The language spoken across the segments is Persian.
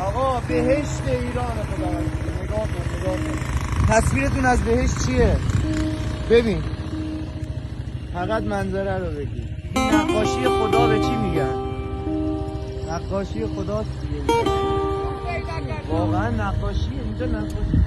آقا بهشت ایران خدا نگاه کن. تصویرتون از بهشت چیه؟ ببین فقط منظره رو بگی. این نقاشی خدا به چی میگن؟ نقاشی خداست دیگه. واقعا نقاشیه اینجا نقاشی.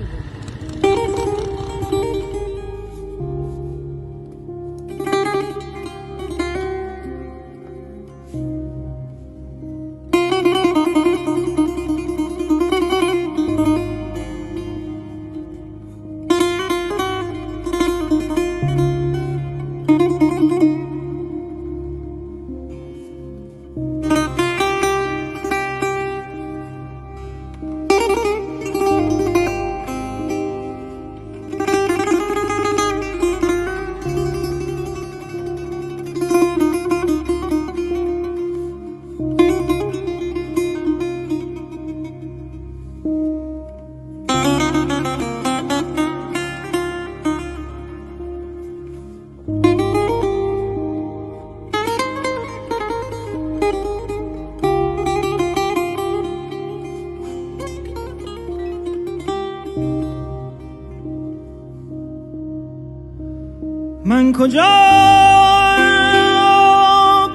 من کجا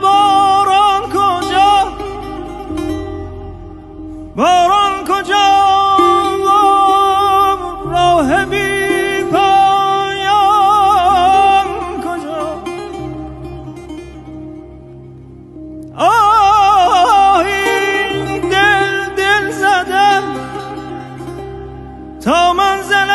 باران کجا باران کجا راه بی پایان کجا این دل زدم تا منزل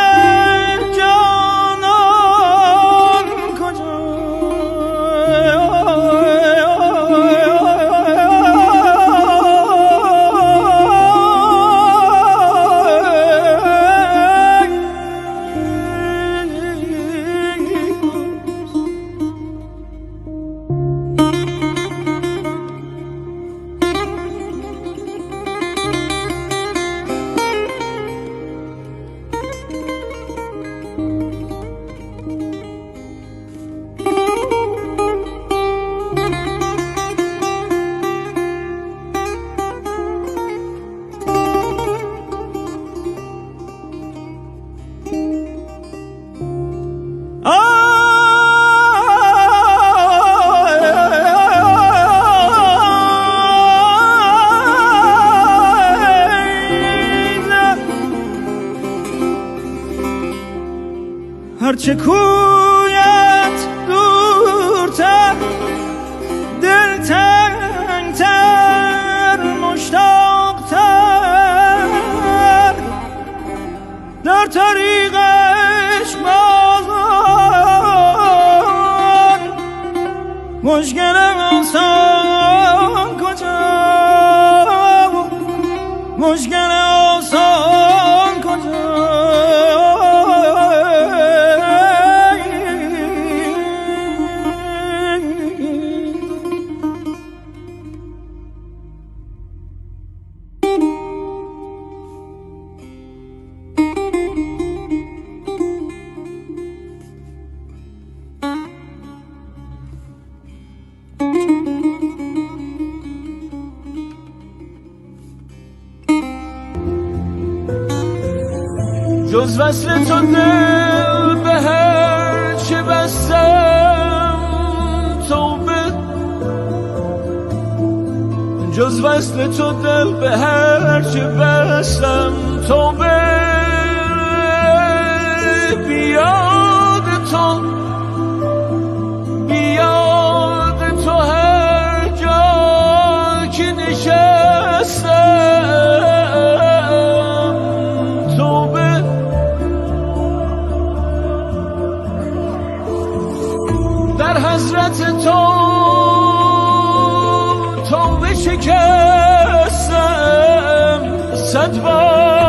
هرچه کویت دورتر دلتنگتر مشتاقتر در طریقش بازان مشکل آسان کجا مشکل آسان کجا جز وصل تو دل به هر چه بستم توبه جز وصل تو دل به هر چه بستم توبه بیاد تو هر جا که نشستم توبه در حضرت تو توبه شکستم صد بار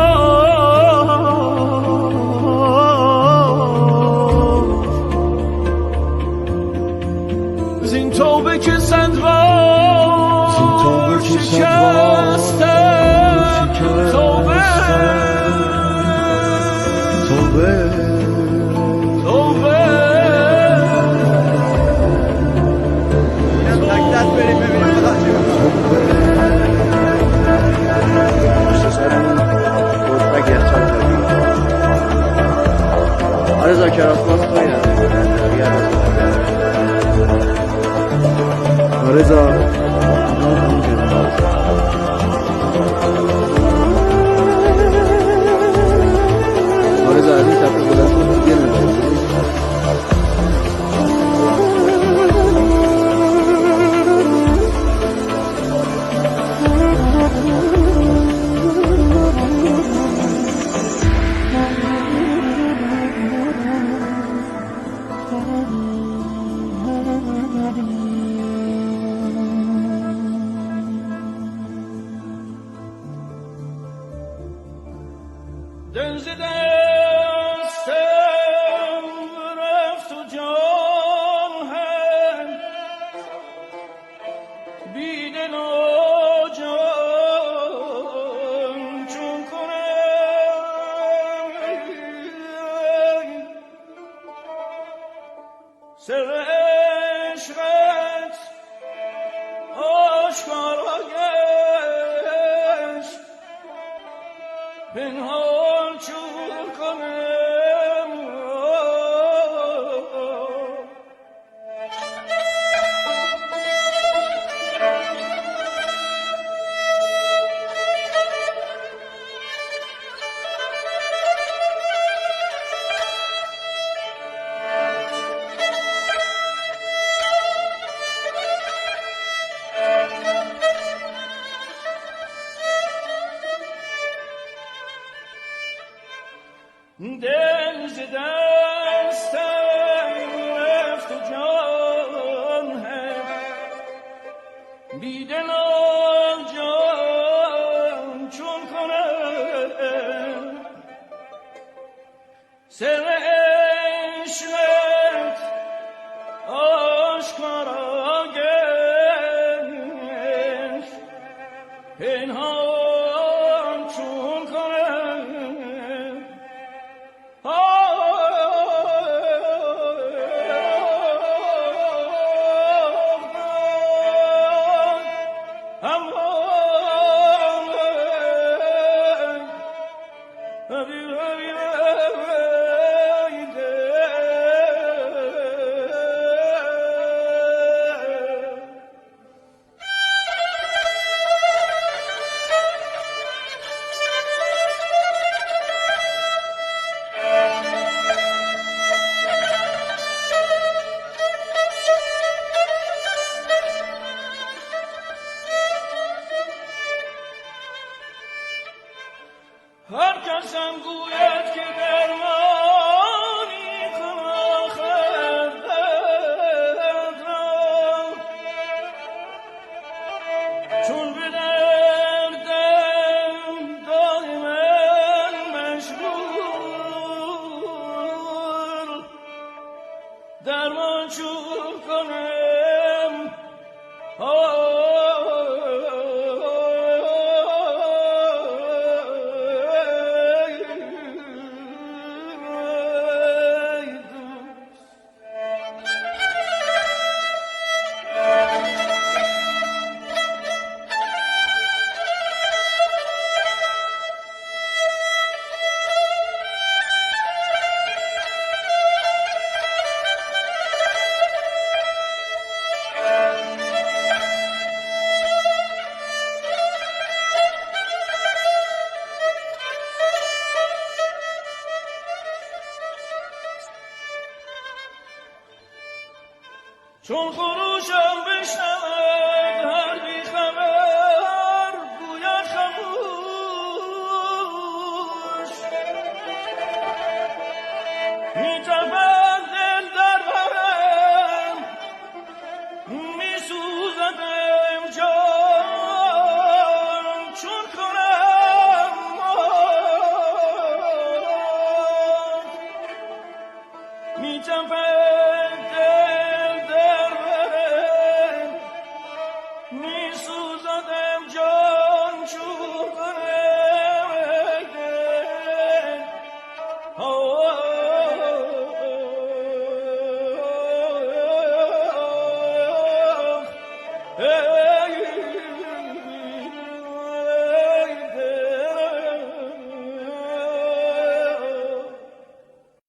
زین توبه که صد بار شکستم توبه بریم ببینیم اینجا کراس باید آرزا آرزا از این تپه بلند کن دیگه نمیشه دنز دستم رفت و جان هم بیدل و جان چون کنم سر عشقت آشکارا گشت پنهان چون کنم دل ز دستم رفت و جان هم بیدل و جان چون کنم سر عشقت آشکارا گشت پنهان چون کنم هر کسم گوید که درمانی کن آخر درد را چون به دردم دائما مشغول درمان چون کنم چون خروشم بشنوم